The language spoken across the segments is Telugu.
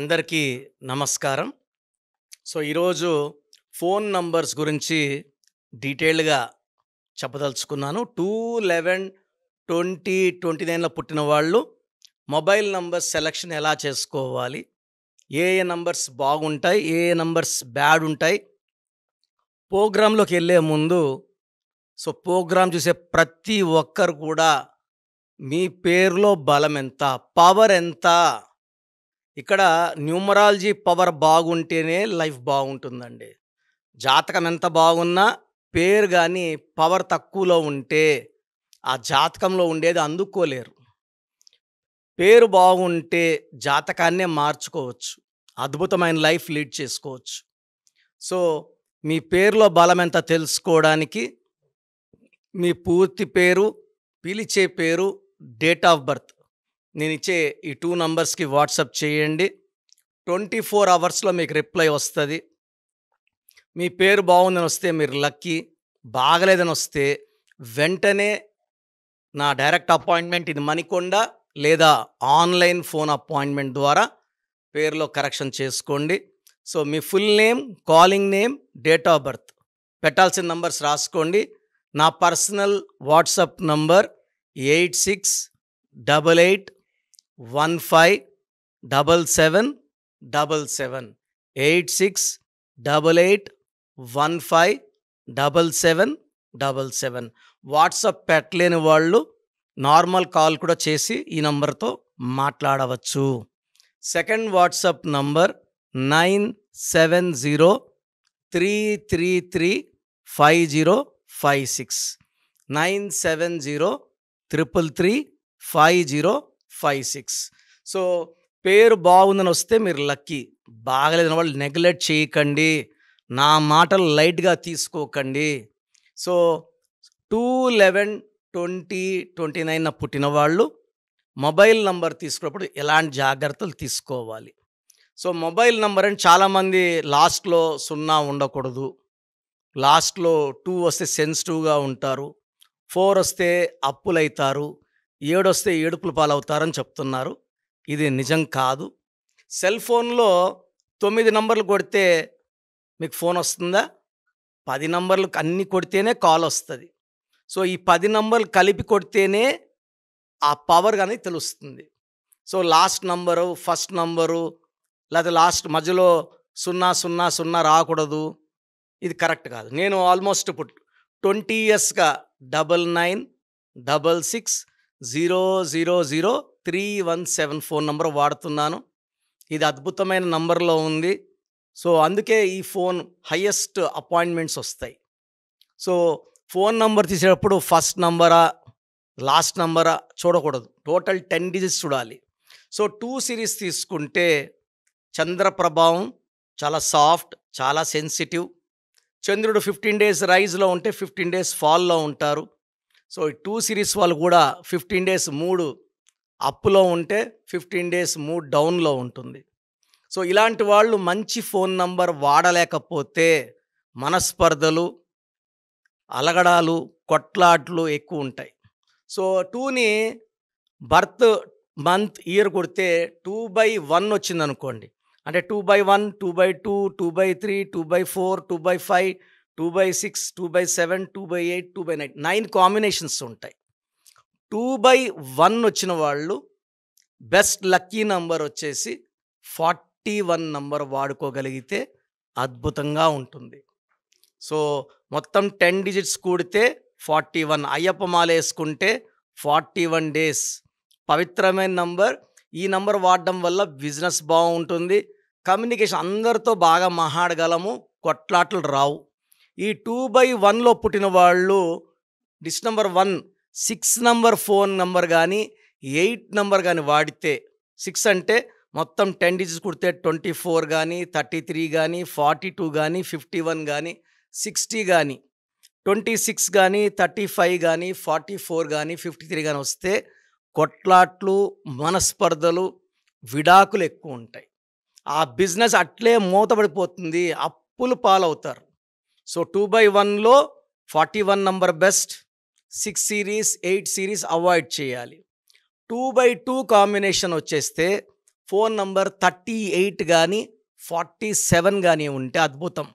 అందరికీ నమస్కారం. ఈరోజు ఫోన్ నంబర్స్ గురించి డీటెయిల్డ్‌గా చెప్పదలుచుకున్నాను. 2/11/2029లో పుట్టిన వాళ్ళు మొబైల్ నంబర్ సెలక్షన్ ఎలా చేసుకోవాలి? ఏ నంబర్స్ బాగుంటాయి? ఏ నంబర్స్ బ్యాడ్ ఉంటాయి? ప్రోగ్రామ్‌లోకెళ్ళే ముందు ప్రోగ్రామ్ చూసే ప్రతి ఒక్కరు కూడా మీ పేరులో బలం ఎంత? పవర్ ఎంత? ఇక్కడ న్యూమరాలజీ పవర్ బాగుంటేనే లైఫ్ బాగుంటుందండి. జాతకం ఎంత బాగున్నా పేరు గానీ పవర్ తక్కువలో ఉంటే ఆ జాతకంలో ఉండేది అందుకోలేరు. పేరు బాగుంటే జాతకాన్నే మార్చుకోవచ్చు. అద్భుతమైన లైఫ్ లీడ్ చేసుకోవచ్చు. సో, మీ పేరులో బలం ఎంత తెలుసుకోవడానికి మీ పూర్తి పేరు, పిలిచే పేరు, డేట్ ఆఫ్ బర్త్ నేనిచ్చే ఈ 2 నంబర్స్‌కి వాట్సాప్ చేయండి. 24 అవర్స్‌లో మీకు రిప్లై వస్తది. మీ పేరు బాగుందని వస్తే మీరు లక్కీ. బాగలేదని వస్తే వెంటనే నా డైరెక్ట్ అపాయింట్మెంట్ ఇది మణికొండ లేదా ఆన్‌లైన్ ఫోన్ అపాయింట్మెంట్ ద్వారా పేరులో కరెక్షన్ చేసుకోండి. మీ full name, calling name, date of birth పెట్టాల్సిన నంబర్స్ రాసుకోండి. నా పర్సనల్ వాట్సాప్ నంబర్ 8688157777 8688157777. వాట్సాప్ పెట్టలేని వాళ్ళు నార్మల్ కాల్ కూడా చేసి ఈ నంబర్తో మాట్లాడవచ్చు. Second WhatsApp number 9703335056 9703335056. పేరు బాగుందని వస్తే మీరు లక్కీ. బాగలేదని వాళ్ళు నెగ్లెక్ట్ చేయకండి. నా మాటలు లైట్‌గా తీసుకోకండి. 2/11/2029 పుట్టిన వాళ్ళు మొబైల్ నంబర్ తీసుకున్నప్పుడు ఎలాంటి జాగ్రత్తలు తీసుకోవాలి? మొబైల్ నంబర్ అని చాలామంది లాస్ట్‌లో 0 ఉండకూడదు. లాస్ట్‌లో 2 వస్తే సెన్సిటివ్‌గా ఉంటారు. 4 వస్తే అప్పులైతారు. 7 వస్తే ఏడుపుల పాలవుతారని చెప్తున్నారు. ఇది నిజం కాదు. సెల్ ఫోన్‌లో 9 నంబర్లు కొడితే మీకు ఫోన్ వస్తుందా? 10 నంబర్లు అన్నీ కొడితేనే కాల్ వస్తది. ఈ 10 నంబర్లు కలిపి కొడితేనే ఆ పవర్ అనేది తెలుస్తుంది. లాస్ట్ నంబరు, ఫస్ట్ నంబరు లేదా లాస్ట్ మధ్యలో 000 రాకూడదు. ఇది కరెక్ట్ కాదు. నేను ఆల్మోస్ట్ ఇప్పుడు 20 ఇయర్స్‌గా 9966000317 ఫోన్ నంబర్ వాడుతున్నాను. ఇది అద్భుతమైన నంబర్‌లో ఉంది. అందుకే ఈ ఫోన్ హైయెస్ట్ అపాయింట్మెంట్స్ వస్తాయి. ఫోన్ నంబర్ తీసేటప్పుడు ఫస్ట్ నంబరా, లాస్ట్ నంబరా చూడకూడదు. టోటల్ 10 డిజిట్స్ చూడాలి. 2 సిరీస్ తీసుకుంటే చంద్ర ప్రభావం చాలా సాఫ్ట్, చాలా సెన్సిటివ్. చంద్రుడు 15 డేస్ రైజ్‌లో ఉంటే 15 డేస్ ఫాల్‌లో ఉంటారు. ఈ 2 సిరీస్ వాళ్ళు కూడా 15 డేస్ మూడ్ అప్‌లో ఉంటే 15 డేస్ మూడ్ డౌన్‌లో ఉంటుంది. ఇలాంటి వాళ్ళు మంచి ఫోన్ నంబర్ వాడలేకపోతే మనస్పర్ధలు, అలగడాలు, కొట్లాట్లు ఎక్కువ ఉంటాయి. 2ని బర్త్ మంత్, ఇయర్ కొడితే 2/1 వచ్చిందనుకోండి. అంటే 2/1, 2/2, 2/3, 2/4, 2/5, 2/6, 2/7, 2/8, 2/9 9 కాంబినేషన్స్ ఉంటాయి. 2/1 వచ్చిన వాళ్ళు బెస్ట్ లక్కీ నంబర్ వచ్చేసి 41 నంబర్ వాడుకోగలిగితే అద్భుతంగా ఉంటుంది. మొత్తం 10 డిజిట్స్ కూడితే 41. అయ్యప్ప మాల వేసుకుంటే 41 డేస్. పవిత్రమైన నంబర్. ఈ నంబర్ వాడడం వల్ల బిజినెస్ బాగుంటుంది. కమ్యూనికేషన్ అందరితో బాగా మాట్లాడగలము. కొట్లాటలు రావు. ఈ 2/1లో పుట్టిన వాళ్ళు dish number 1 6 number phone number కానీ 8 నంబర్ కానీ వాడితే 6 అంటే మొత్తం 10 డిజిట్స్ కుడితే 24 కానీ 33 కానీ 42 కానీ 51 కానీ 60 కానీ 26 కానీ 35 కానీ 44 కానీ 53 కానీ వస్తే కొట్లాట్లు, మనస్పర్ధలు, విడాకులు ఎక్కువ ఉంటాయి. ఆ బిజినెస్ అట్లే మూతపడిపోతుంది. అప్పులు పాలవుతారు. 2/1లో 41 number best. 6 series, 8 series avoid చేయాలి. 2/2 కాంబినేషన్ వచ్చేస్తే ఫోన్ నంబర్ 38 కానీ 47 కానీ ఉంటే అద్భుతం.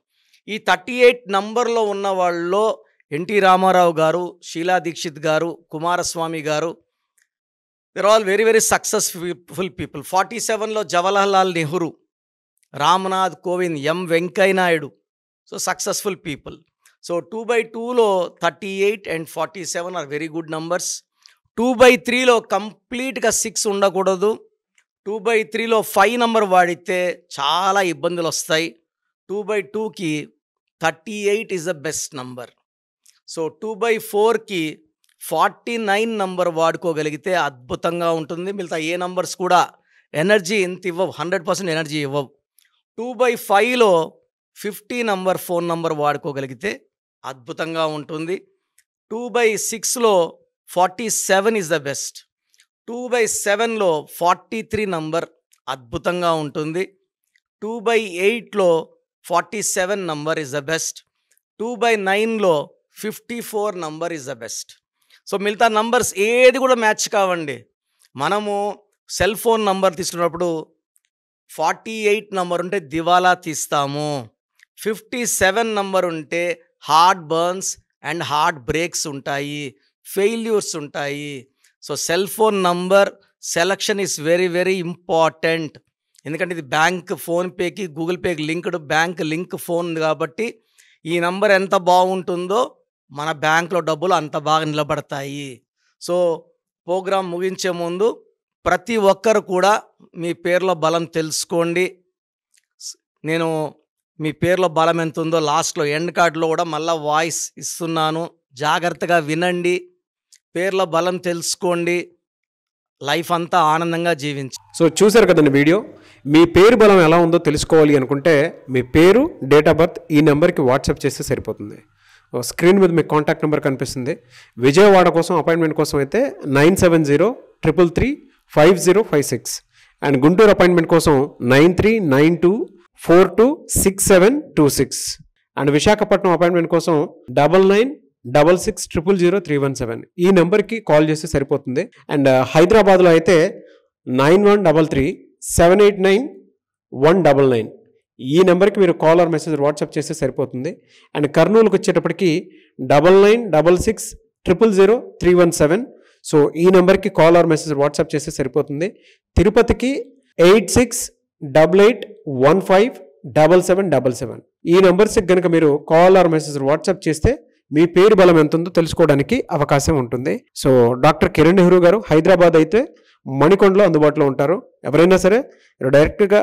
ఈ 38 నంబర్లో ఉన్న వాళ్ళలో ఎన్టీ రామారావు గారు, షీలా దీక్షిత్ గారు, కుమారస్వామి గారు, they're all very very successful people. 47లో Jawaharlal Nehru, Ramnath Kovind, M Venkaiah Naidu. So successful people. So 2/2లో 38 and 47 are very good numbers. 2/3లో కంప్లీట్గా 6 ఉండకూడదు. 2/3లో 5 నంబర్ వాడితే చాలా ఇబ్బందులు వస్తాయి. 2/2కి 38 is the best number. So 2/4కి 49 నంబర్ వాడుకోగలిగితే అద్భుతంగా ఉంటుంది. మిగతా ఏ నంబర్స్ కూడా ఎనర్జీ ఇంత ఇవ్వవు, 100% ఎనర్జీ ఇవ్వవు. 2/5లో 50 నంబర్ ఫోన్ నంబర్ వాడుకోగలిగితే అద్భుతంగా ఉంటుంది. 2/6లో 47 ఈజ్ ద బెస్ట్. 2/7లో 43 నంబర్ అద్భుతంగా ఉంటుంది. 2/8లో 47 నంబర్ ఈజ్ ద బెస్ట్. 2/9లో 54 number is the best. So మిగతా నంబర్స్ ఏది కూడా మ్యాచ్ కావండి. మనము సెల్ ఫోన్ నంబర్ తీసుకున్నప్పుడు 48 నంబర్ ఉంటే దివాలా తీస్తాము. 57 నంబర్ ఉంటే heart burns and heart breaks ఉంటాయి, ఫెయిల్యూర్స్ ఉంటాయి. So cell phone number selection is very very important. ఎందుకంటే ఇది బ్యాంక్, ఫోన్పేకి, గూగుల్ పేకి లింక్డ్, బ్యాంక్ లింక్ ఫోన్ కాబట్టి ఈ నంబర్ ఎంత బాగుంటుందో మన బ్యాంక్లో డబ్బులు అంత బాగా నిలబడతాయి. సో ప్రోగ్రాం ముగించే ముందు ప్రతి ఒక్కరు కూడా మీ పేర్లో బలం తెలుసుకోండి. నేను మీ పేర్లో బలం ఎంత ఉందో లాస్ట్లో ఎండ్ కార్డులో కూడా మళ్ళీ వాయిస్ ఇస్తున్నాను, జాగ్రత్తగా వినండి. పేర్లో బలం తెలుసుకోండి, లైఫ్ అంతా ఆనందంగా జీవించండి. సో చూసారు కదండి వీడియో. మీ పేరు బలం ఎలా ఉందో తెలుసుకోవాలి అనుకుంటే మీ పేరు, డేట్ ఆఫ్ బర్త్ ఈ నెంబర్కి వాట్సాప్ చేస్తే సరిపోతుంది. స్క్రీన్ మీద మీకు కాంటాక్ట్ నెంబర్ కనిపిస్తుంది. విజయవాడ కోసం అపాయింట్మెంట్ కోసం అయితే 9703335056 అండ్ గుంటూరు అపాయింట్మెంట్ కోసం 9392426726 అండ్ విశాఖపట్నం అపాయింట్మెంట్ కోసం 9966600317 ఈ నెంబర్కి కాల్ చేస్తే సరిపోతుంది. అండ్ హైదరాబాద్లో అయితే 9133789199 ఈ నెంబర్కి మీరు కాల్ ఆర్ మెసేజ్ వాట్సాప్ చేస్తే సరిపోతుంది. అండ్ కర్నూలుకి వచ్చేటప్పటికి 9966000317 సో ఈ నెంబర్కి కాల్ ఆర్ మెసేజ్ వాట్సాప్ చేస్తే సరిపోతుంది. తిరుపతికి 8688157777 ఈ నెంబర్స్కి కనుక మీరు కాల్ ఆర్ మెసేజ్ వాట్సాప్ చేస్తే మీ పేరు బలం ఎంత ఉందో తెలుసుకోవడానికి అవకాశం ఉంటుంది. సో డాక్టర్ కిరణ్ నెహ్రూ గారు హైదరాబాద్ అయితే మణికొండలో అందుబాటులో ఉంటారు. ఎవరైనా సరే డైరెక్ట్గా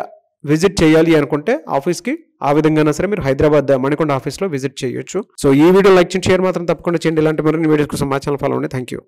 విజిట్ చేయాలి అనుకుంటే ఆఫీస్కి ఆ విధంగా సరే మీరు హైదరాబాద్ మణికొండ ఆఫీస్లో విజిట్ చేయొచ్చు. సో ఈ వీడియో లైక్ చేయండి, షేర్ మాత్రం తప్పకుండా చేయండి. ఇలాంటి మరిన్ని వీడియోస్ కోసం మా ఛానల్ ఫాలో అవ్వండి. Thank you.